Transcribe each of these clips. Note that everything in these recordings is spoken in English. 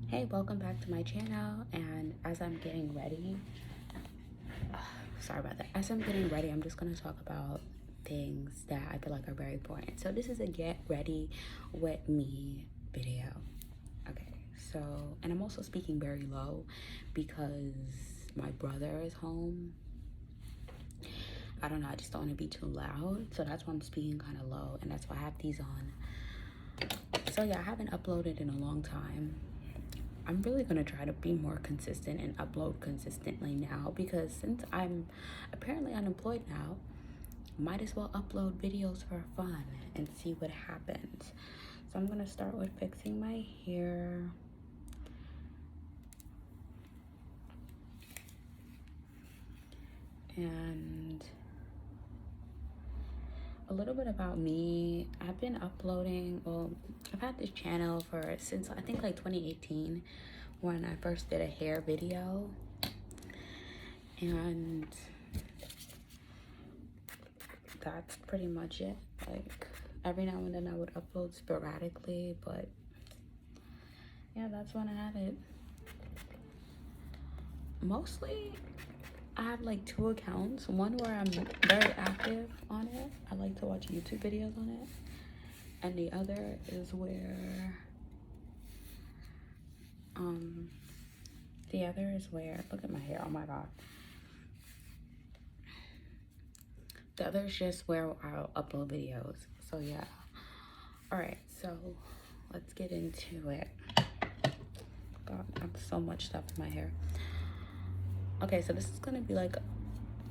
Hey, welcome back to my channel. And as I'm getting ready, sorry about that. As I'm getting ready, I'm just going to talk about things that I feel like are very important. So this is a get ready with me video. Okay, so, and I'm also speaking very low because my brother is home. I don't know, I just don't want to be too loud. So that's why I'm speaking kind of low, and that's why I have these on. So yeah, I haven't uploaded in a long time. I'm really gonna try to be more consistent and upload consistently now, because since I'm apparently unemployed now, might as well upload videos for fun and see what happens. So I'm gonna start with fixing my hair. And a little bit about me. I've been uploading, well, I've had this channel since I think like 2018 when I first did a hair video. And that's pretty much it. Like every now and then I would upload sporadically, but yeah, that's when I had it. Mostly I have like 2 accounts. One where I'm very active on it. I like to watch YouTube videos on it. And the other is where, look at my hair, oh my God. The other is just where I'll upload videos. So yeah. All right, so let's get into it. God, I have so much stuff in my hair. Okay, so this is gonna be like,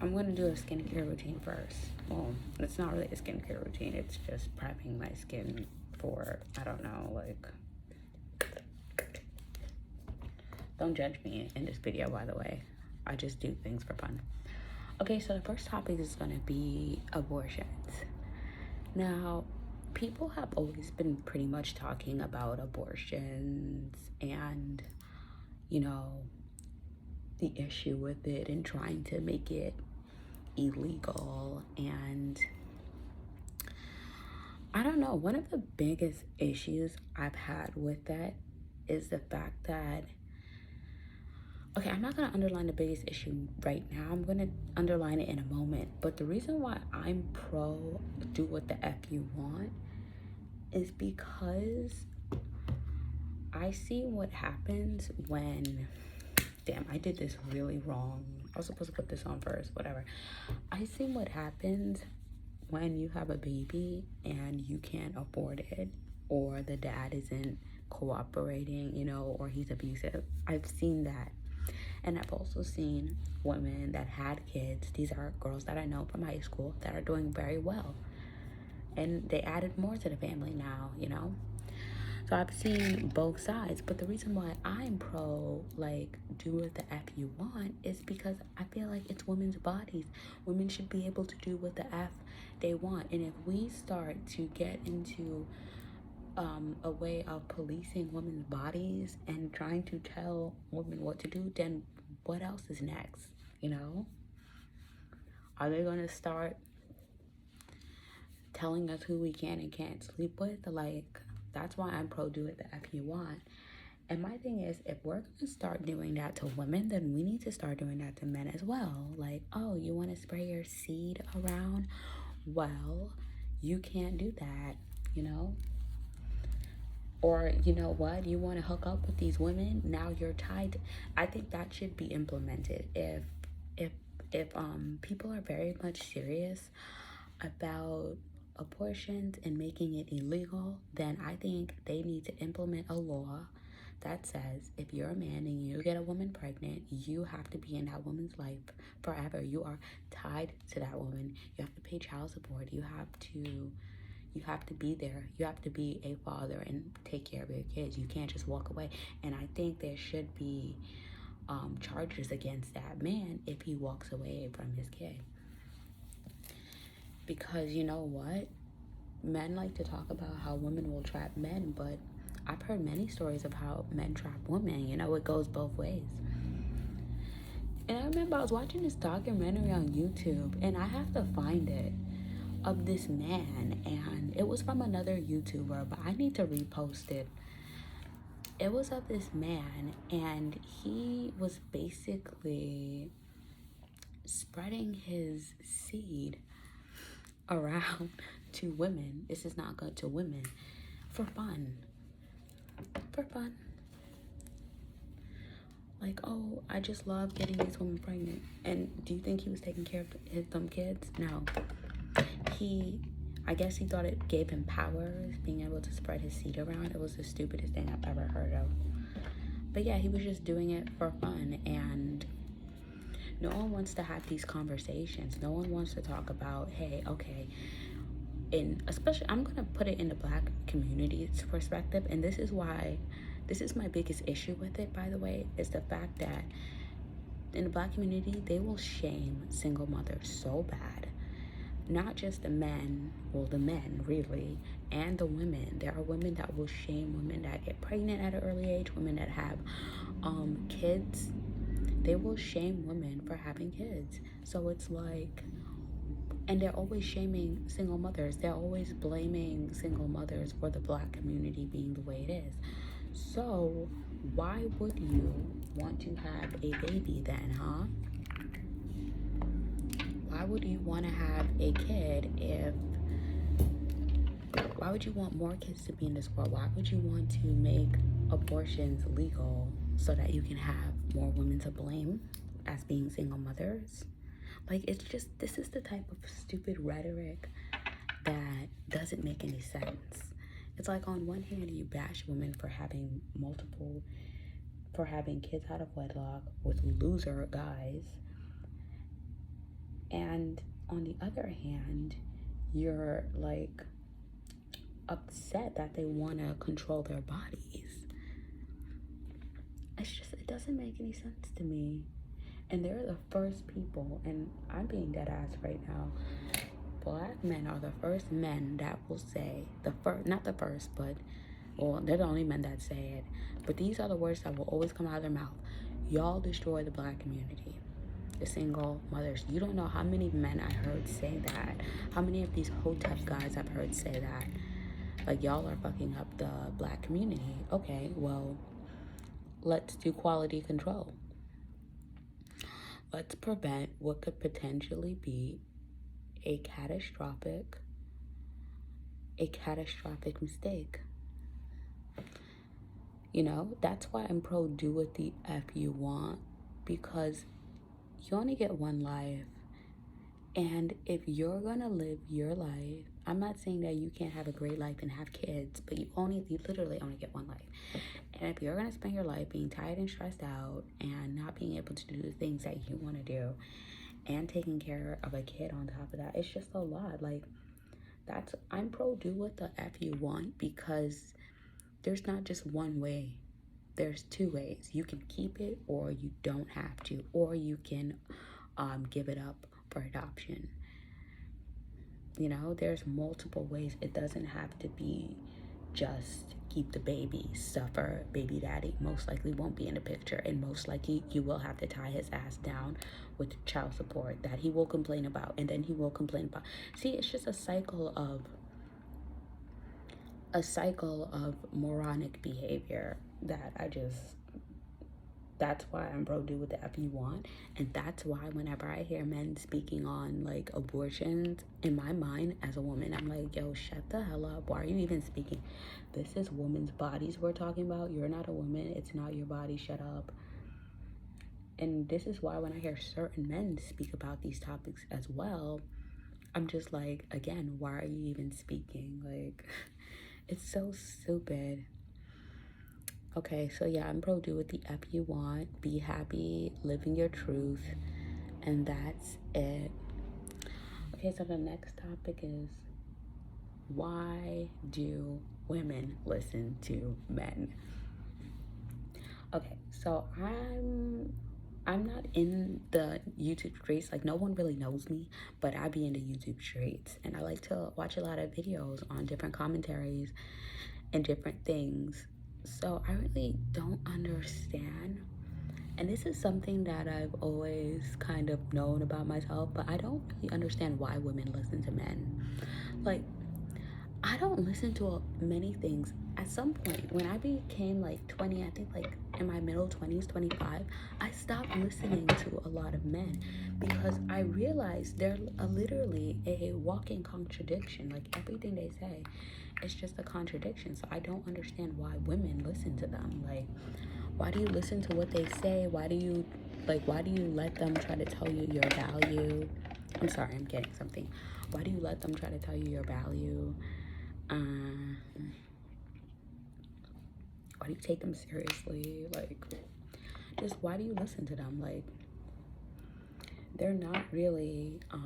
I'm gonna do a skincare routine first. Well, it's not really a skincare routine, it's just prepping my skin for, I don't know, like, don't judge me in this video, by the way. I just do things for fun. Okay, so the first topic is gonna be abortions. Now, people have always been pretty much talking about abortions and, you know, the issue with it and trying to make it illegal. And I don't know, one of the biggest issues I've had with that is the fact that, okay, I'm not gonna underline the biggest issue right now. I'm gonna underline it in a moment. But the reason why I'm pro do what the F you want is because I see what happens when, damn, I did this really wrong. I was supposed to put this on first, whatever. I see what happens when you have a baby and you can't afford it, or the dad isn't cooperating, you know, or he's abusive. I've seen that. And I've also seen women that had kids. These are girls that I know from high school that are doing very well. And they added more to the family now, you know? So I've seen both sides, but the reason why I'm pro, like, do what the F you want is because I feel like it's women's bodies. Women should be able to do what the F they want. And if we start to get into a way of policing women's bodies and trying to tell women what to do, then what else is next, you know? Are they gonna start telling us who we can and can't sleep with? Like, that's why I'm pro do it the F you want. And my thing is, if we're gonna start doing that to women, then we need to start doing that to men as well. Like, oh, you want to spray your seed around? Well, you can't do that, you know? Or, you know what, you want to hook up with these women, now you're tied. I think that should be implemented. If people are very much serious about abortions and making it illegal, then I think they need to implement a law that says if you're a man and you get a woman pregnant, you have to be in that woman's life forever. You are tied to that woman. You have to pay child support. You have to be there. You have to be a father and take care of your kids. You can't just walk away. And I think there should be charges against that man if he walks away from his kid. Because you know what? Men like to talk about how women will trap men, but I've heard many stories of how men trap women. You know, it goes both ways. And I remember I was watching this documentary on YouTube, and I have to find it, of this man, and it was from another YouTuber, but I need to repost it. It was of this man, and he was basically spreading his seed around to women. This is not good to women, for fun. For fun. Like, oh, I just love getting these women pregnant. And do you think he was taking care of them kids? No. I guess he thought it gave him powers, being able to spread his seed around. It was the stupidest thing I've ever heard of. But yeah, he was just doing it for fun, and no one wants to have these conversations. No one wants to talk about, hey, okay, especially, I'm gonna put it in the Black community's perspective, and this is my biggest issue with it, by the way, is the fact that in the Black community, they will shame single mothers so bad. Not just the men, well, the men really, and the women. There are women that will shame women that get pregnant at an early age, women that have kids. They will shame women for having kids. So it's like, and they're always shaming single mothers. They're always blaming single mothers for the Black community being the way it is. So why would you want to have a baby then, huh? Why would you want to have a kid why would you want more kids to be in this world? Why would you want to make abortions legal so that you can have more women to blame as being single mothers? Like, it's just, this is the type of stupid rhetoric that doesn't make any sense. It's like, on one hand, you bash women for having kids out of wedlock with loser guys. And on the other hand, you're like upset that they want to control their bodies. It's just, it doesn't make any sense to me. And they're the first people, and I'm being dead ass right now, Black men are the first men that will say, not the first, but, well, they're the only men that say it, but these are the words that will always come out of their mouth. Y'all destroy the Black community. The single mothers. You don't know how many men I heard say that. How many of these hotep guys I've heard say that. Like, y'all are fucking up the Black community. Okay, well, let's do quality control. Let's prevent what could potentially be a catastrophic mistake. You know, that's why I'm pro do what the F you want, because you only get one life. And if you're gonna live your life, I'm not saying that you can't have a great life and have kids, but you literally only get one life. And if you're gonna spend your life being tired and stressed out and not being able to do the things that you want to do and taking care of a kid on top of that, it's just a lot. Like, I'm pro do what the F you want, because there's not just one way. There's two ways. You can keep it, or you don't have to, or you can give it up for adoption. You know, there's multiple ways. It doesn't have to be just keep the baby, suffer. Baby daddy most likely won't be in the picture, and most likely you will have to tie his ass down with child support that he will complain about, and then he will complain about. See, it's just a cycle of moronic behavior that that's why I'm pro do what the F you want. And that's why whenever I hear men speaking on like abortions, in my mind as a woman, I'm like, yo, shut the hell up. Why are you even speaking? This is women's bodies we're talking about. You're not a woman. It's not your body. Shut up. And this is why when I hear certain men speak about these topics as well, I'm just like, again, why are you even speaking? Like, it's so stupid. Okay, so yeah, I'm pro do what the F you want. Be happy, living your truth, and that's it. Okay, so the next topic is, why do women listen to men? Okay, so I'm not in the YouTube streets. Like, no one really knows me, but I be in the YouTube streets, and I like to watch a lot of videos on different commentaries and different things. So I really don't understand, and this is something that I've always kind of known about myself, but I don't really understand why women listen to men. Like, I I don't listen to many things. At some point, when I became like 20, I think like in my middle 20s, 25, I stopped listening to a lot of men because I realized they're literally a walking contradiction. Like everything they say is just a contradiction. So I don't understand why women listen to them. Like, why do you listen to what they say? Why do you let them try to tell you your value? I'm sorry, I'm getting something. Why do you let them try to tell you your value? Why do you take them seriously? Like, just why do you listen to them? Like, they're not really, I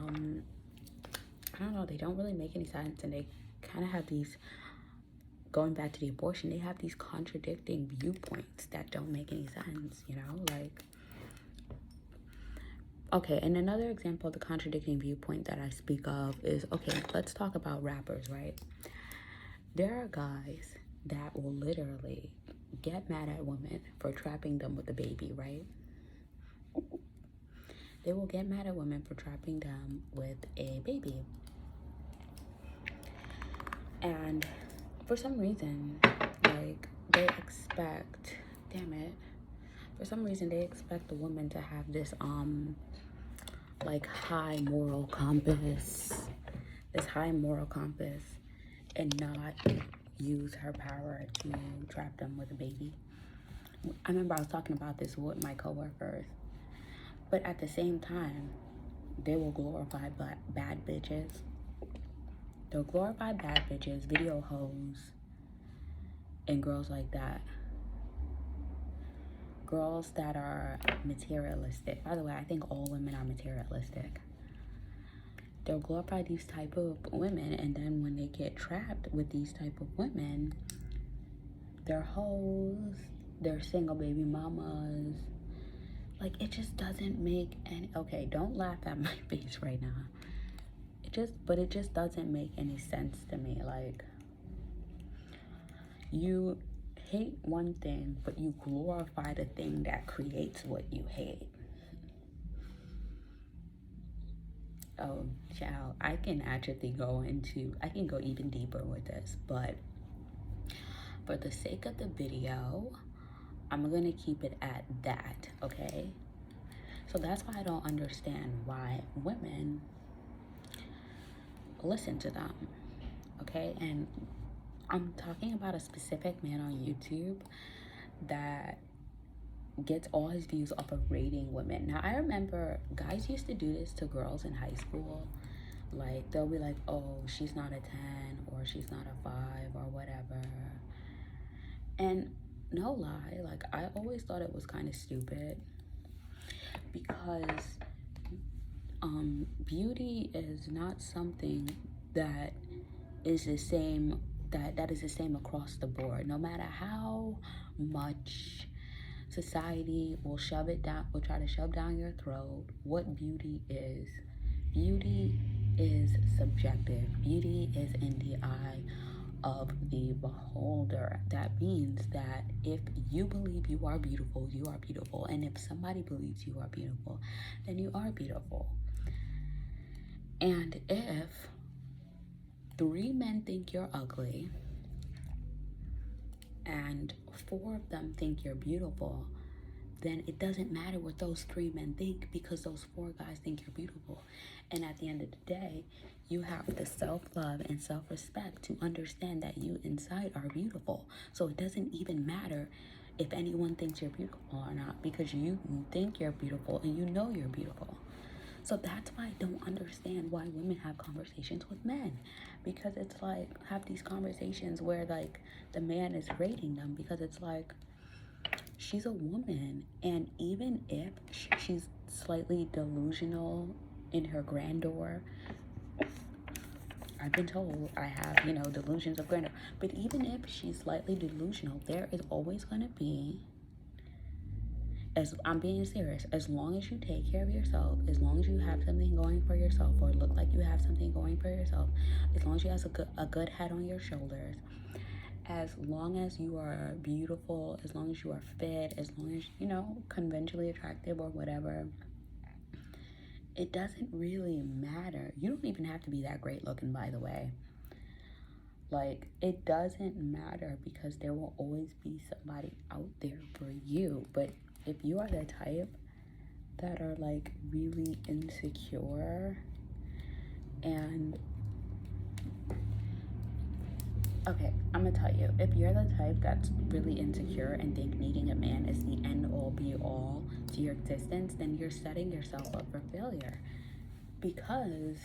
don't know, they don't really make any sense, and they kind of have these, going back to the abortion, they have these contradicting viewpoints that don't make any sense, you know? Like, okay, and another example of the contradicting viewpoint that I speak of is, okay, let's talk about rappers, right? There are guys that will literally get mad at women for trapping them with a baby, right? They will get mad at women for trapping them with a baby. And for some reason, like, they expect, damn it, for some reason they expect the woman to have this, like, high moral compass, and not use her power to trap them with a baby. I remember I was talking about this with my coworkers, but at the same time, they will glorify bad bitches. They'll glorify bad bitches, video hoes, and girls like that. Girls that are materialistic. By the way, I think all women are materialistic. They'll glorify these type of women, and then when they get trapped with these type of women, they're hoes, they're single baby mamas. Like, it just doesn't make any, okay, don't laugh at my face right now. It just doesn't make any sense to me. Like, you hate one thing, but you glorify the thing that creates what you hate. Oh, child, I can go even deeper with this, but for the sake of the video, I'm gonna keep it at that, okay? So that's why I don't understand why women listen to them, okay? And I'm talking about a specific man on YouTube that gets all his views off of rating women. Now, I remember guys used to do this to girls in high school. Like, they'll be like, oh, she's not a 10, or she's not a 5, or whatever. And no lie, like, I always thought it was kind of stupid, because beauty is not something that is the same that is the same across the board. No matter how much society will try to shove down your throat what beauty is. Beauty is subjective. Beauty is in the eye of the beholder. That means that if you believe you are beautiful, you are beautiful. And if somebody believes you are beautiful, then you are beautiful. And if 3 men think you're ugly and 4 of them think you're beautiful, then it doesn't matter what those 3 men think, because those 4 guys think you're beautiful. And at the end of the day, you have the self-love and self-respect to understand that you inside are beautiful. So it doesn't even matter if anyone thinks you're beautiful or not, because you think you're beautiful and you know you're beautiful. So that's why I don't understand why women have conversations with men, because it's like, have these conversations where like the man is rating them, because it's like, she's a woman, and even if she's slightly delusional in her grandeur, I've been told I have, delusions of grandeur, but even if she's slightly delusional, there is always going to be, as I'm being serious, as long as you take care of yourself, as long as you have something going for yourself, or look like you have something going for yourself, as long as you have a good head on your shoulders, as long as you are beautiful, as long as you are fit, as long as, conventionally attractive or whatever, it doesn't really matter. You don't even have to be that great looking, by the way. Like, it doesn't matter because there will always be somebody out there for you. But if you are the type that are like really insecure and okay, I'm gonna tell you, if you're the type that's really insecure and think needing a man is the end all be all to your existence, then you're setting yourself up for failure, because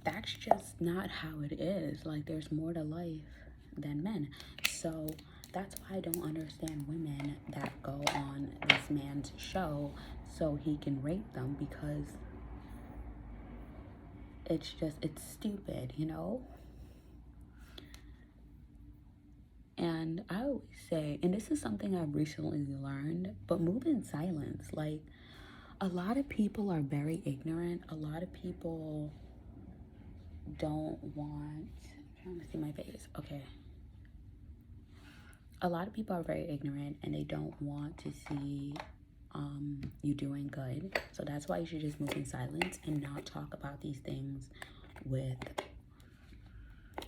that's just not how it is. Like, there's more to life than men. So that's why I don't understand women that go on this man's show so he can rape them, because it's stupid, you know? And I always say, and this is something I've recently learned, but move in silence. Like, a lot of people are very ignorant. A lot of people don't want, I'm trying to see my face. Okay. A lot of people are very ignorant and they don't want to see you doing good. So that's why you should just move in silence and not talk about these things with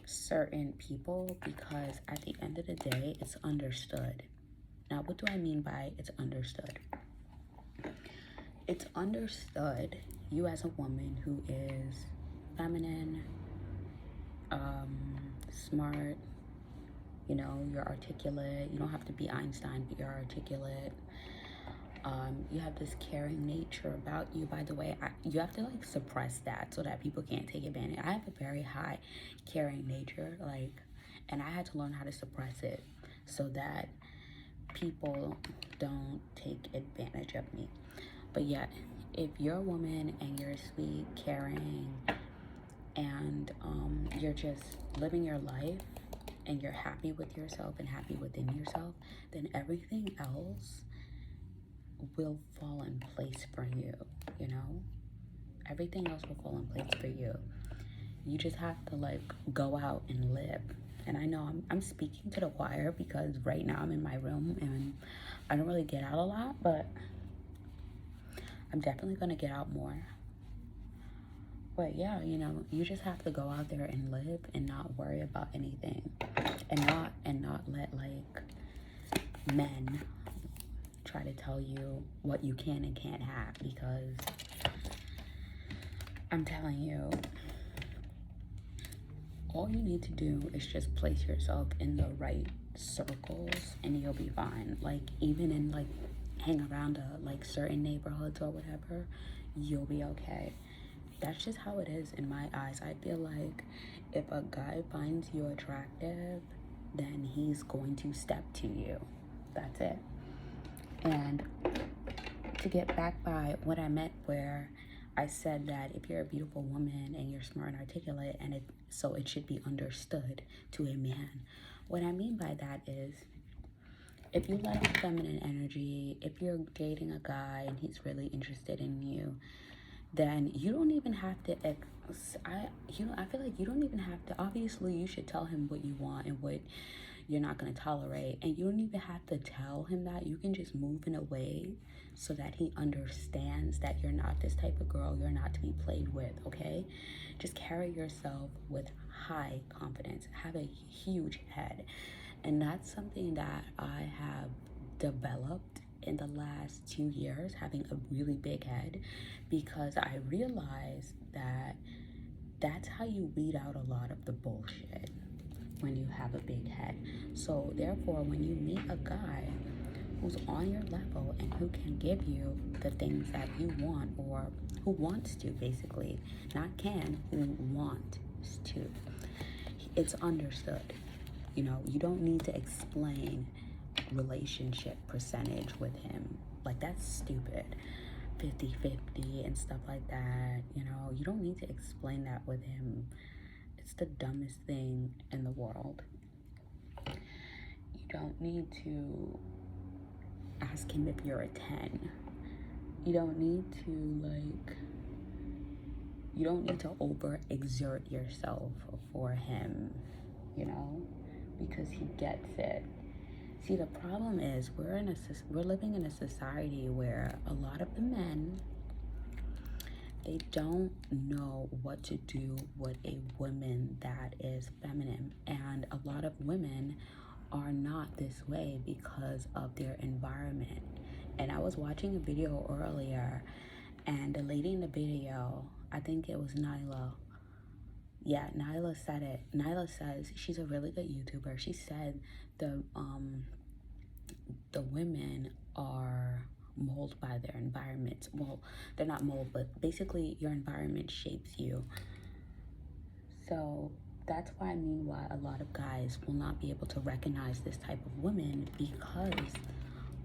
certain people, because at the end of the day, it's understood. Now, what do I mean by it's understood? It's understood, you as a woman who is feminine, smart, you know, you're articulate. You don't have to be Einstein, but you're articulate. You have this caring nature about you. By the way, you have to like suppress that so that people can't take advantage. I have a very high caring nature, like, and I had to learn how to suppress it so that people don't take advantage of me. But yeah, if you're a woman and you're sweet, caring, and you're just living your life and you're happy with yourself and happy within yourself, then everything else will fall in place for you, you know? Everything else will fall in place for you. You just have to like go out and live. And I know I'm speaking to the choir because right now I'm in my room and I don't really get out a lot, but I'm definitely gonna get out more. But yeah, you know, you just have to go out there and live and not worry about anything, and not let like men try to tell you what you can and can't have, because I'm telling you, all you need to do is just place yourself in the right circles and you'll be fine. Like, even in like hang around like certain neighborhoods or whatever, you'll be okay. That's just how it is in my eyes. I feel like if a guy finds you attractive, then he's going to step to you. That's it. And to get back by what I meant, where I said that if you're a beautiful woman and you're smart and articulate, and so it should be understood to a man. What I mean by that is, if you let off feminine energy, if you're dating a guy and he's really interested in you, then you don't even have to, I feel like you don't even have to, obviously you should tell him what you want and what you're not going to tolerate. And you don't even have to tell him that. You can just move in a way so that he understands that you're not this type of girl. You're not to be played with, okay? Just carry yourself with high confidence. Have a huge head. And that's something that I have developed in the last 2 years, having a really big head, because I realized that that's how you weed out a lot of the bullshit, when you have a big head. So therefore, when you meet a guy who's on your level and who can give you the things that you want, or who wants to, basically, not can, who wants to, it's understood. You know, you don't need to explain relationship percentage with him. Like, that's stupid. 50-50 and stuff like that. You know, you don't need to explain that with him. It's the dumbest thing in the world. You don't need to ask him if you're a 10. You don't need to overexert yourself for him, you know, because he gets it. See, the problem is we're living in a society where a lot of the men they don't know what to do with a woman that is feminine. And a lot of women are not this way because of their environment. And I was watching a video earlier, and the lady in the video, I think it was Nyla. Yeah, Nyla said it. Nyla says she's a really good YouTuber. She said the women are molded by their environment. Well, they're not molded, but basically your environment shapes you. So that's why I mean why a lot of guys will not be able to recognize this type of women, because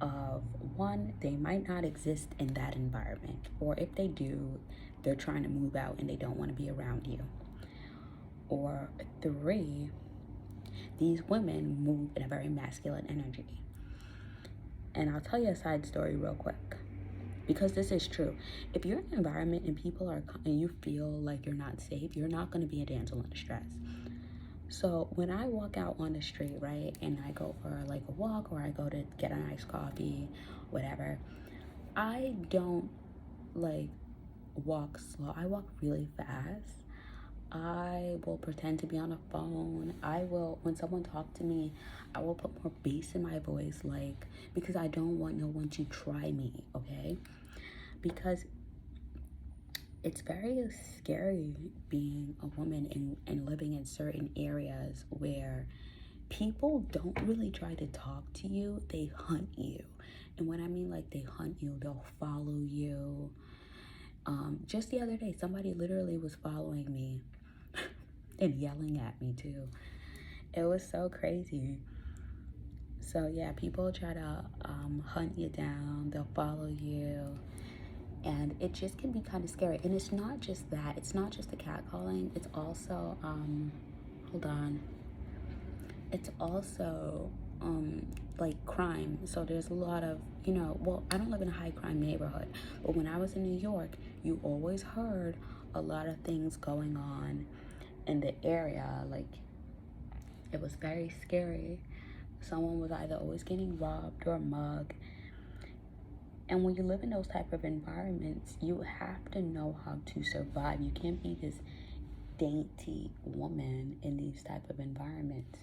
of one, they might not exist in that environment, or if they do, they're trying to move out and they don't want to be around you. Or three, these women move in a very masculine energy. And I'll tell you a side story real quick, because this is true. If you're in an environment and people are, and you feel like you're not safe, you're not going to be a damsel in distress. So when I walk out on the street, right, and I go for like a walk, or I go to get a nice coffee, whatever, I don't like walk slow. I walk really fast. I will pretend to be on a phone. I will, when someone talks to me, I will put more bass in my voice, like, because I don't want no one to try me, okay? Because it's very scary being a woman and living in certain areas where people don't really try to talk to you, they hunt you. And when I mean like they hunt you, they'll follow you. Just the other day, somebody literally was following me and yelling at me too. It was so crazy. So yeah, people try to hunt you down, they'll follow you, and it just can be kind of scary. And it's not just that, it's not just the catcalling, it's also hold on, it's also like crime. So there's a lot of, you know, well, I don't live in a high crime neighborhood, but when I was in New York, you always heard a lot of things going on in the area. Like, it was very scary. Someone was either always getting robbed or mugged. And when you live in those type of environments, you have to know how to survive. You can't be this dainty woman in these type of environments.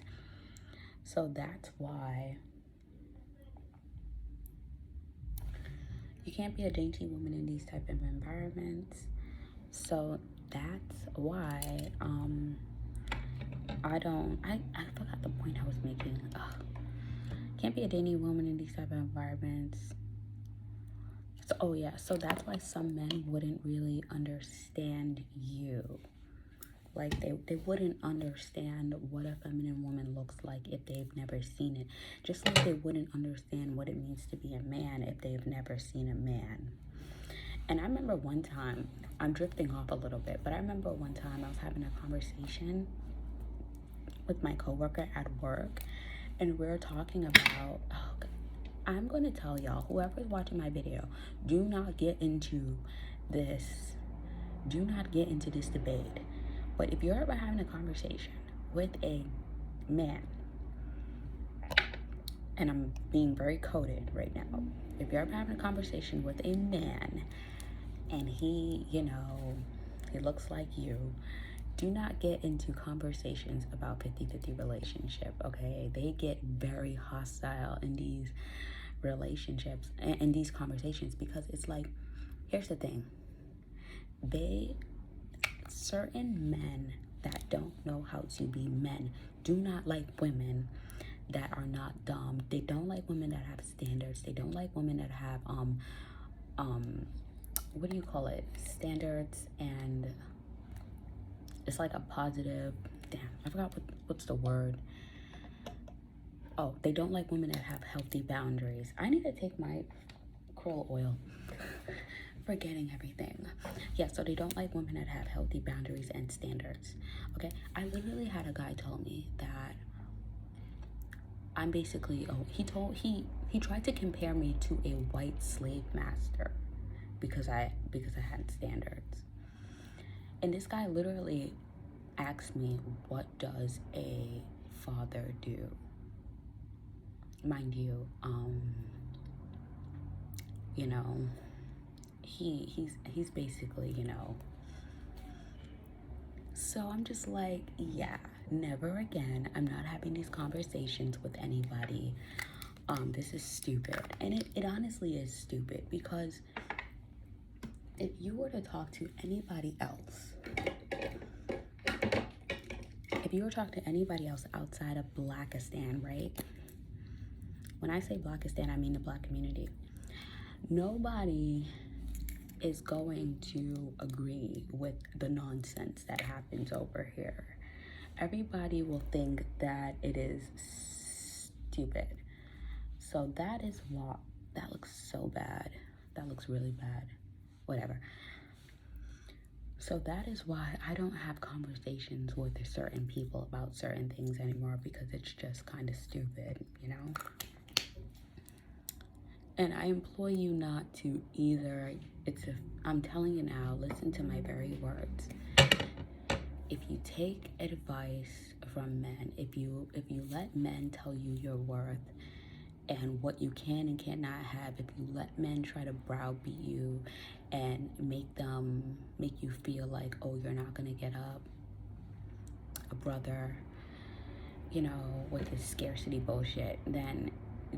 So that's why you can't be a dainty woman in these type of environments. So that's why I forgot the point I was making. Can't be a dainty woman in these type of environments. So, oh yeah, so that's why some men wouldn't really understand you. Like, they wouldn't understand what a feminine woman looks like if they've never seen it. Just like they wouldn't understand what it means to be a man if they've never seen a man. And I remember one time, I'm drifting off a little bit, but I remember one time I was having a conversation with my coworker at work, and we were talking about, I'm going to tell y'all, whoever's watching my video, do not get into this debate. But if you're ever having a conversation with a man, and I'm being very coded right now, if you're ever having a conversation with a man and he, you know, he looks like you, do not get into conversations about 50-50 relationship, okay? They get very hostile in these relationships and these conversations, because it's like, here's the thing, certain men that don't know how to be men do not like women that are not dumb. They don't like women that have standards. They don't like women that have what do you call it, standards, and it's like a positive, damn, I forgot what's the word. Oh, they don't like women that have healthy boundaries. I need to take my krill oil. Forgetting everything. Yeah, so they don't like women that have healthy boundaries and standards. Okay, I literally had a guy tell me that I'm basically, he tried to compare me to a white slave master because I had standards. And this guy literally asked me, what does a father do? Mind you, you know, he's basically, you know. So I'm just like, yeah, never again. I'm not having these conversations with anybody. This is stupid. And it honestly is stupid, because if you were to talk to anybody else, if you were to talk to anybody else outside of Blackistan, right? When I say Blackistan, I mean the Black community. Nobody is going to agree with the nonsense that happens over here. Everybody will think that it is stupid. So that is what, that looks so bad. That looks really bad. Whatever. So that is why I don't have conversations with certain people about certain things anymore, because it's just kind of stupid, you know? And I implore you not to either. I'm telling you now, listen to my very words. If you take advice from men, if you let men tell you your worth and what you can and cannot have, if you let men try to browbeat you and make you feel like, oh, you're not gonna get up, a brother, you know, with this scarcity bullshit, then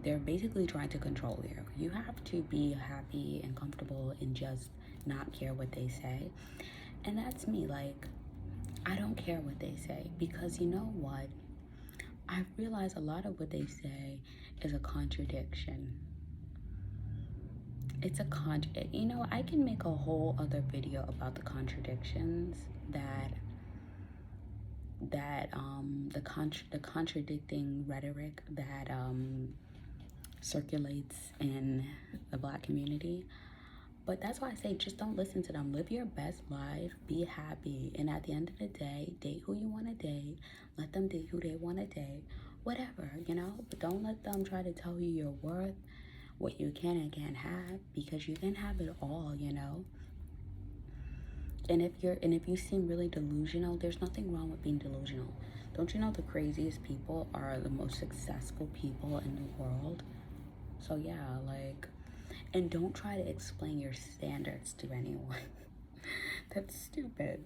they're basically trying to control you. You have to be happy and comfortable and just not care what they say. And that's me. Like, I don't care what they say, because you know what? I realize a lot of what they say is a contradiction. It's a you know, I can make a whole other video about the contradictions that the contradicting rhetoric that circulates in the Black community. But that's why I say, just don't listen to them. Live your best life, be happy, and at the end of the day, date who you want to date. Let them date who they want to date, whatever, you know. But don't let them try to tell you your worth, what you can and can't have, because you can have it all, you know. And if you seem really delusional, there's nothing wrong with being delusional. Don't you know the craziest people are the most successful people in the world? So yeah, like, and don't try to explain your standards to anyone. That's stupid.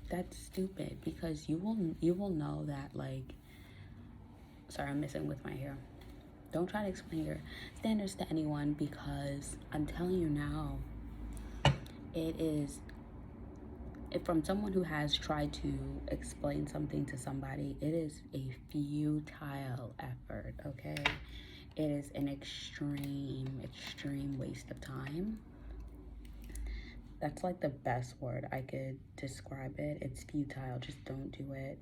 That's stupid, because you will know that, like, sorry, I'm messing with my hair. Don't try to explain your standards to anyone, because I'm telling you now, it is, from someone who has tried to explain something to somebody, it is a futile effort, okay? It is an extreme waste of time. That's like the best word I could describe it. It's futile. Just don't do it.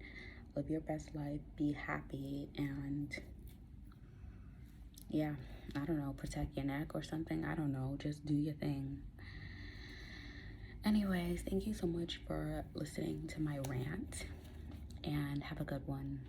Live your best life. Be happy. And yeah, I don't know, protect your neck or something. I don't know. Just do your thing. Anyways, thank you so much for listening to my rant, and have a good one.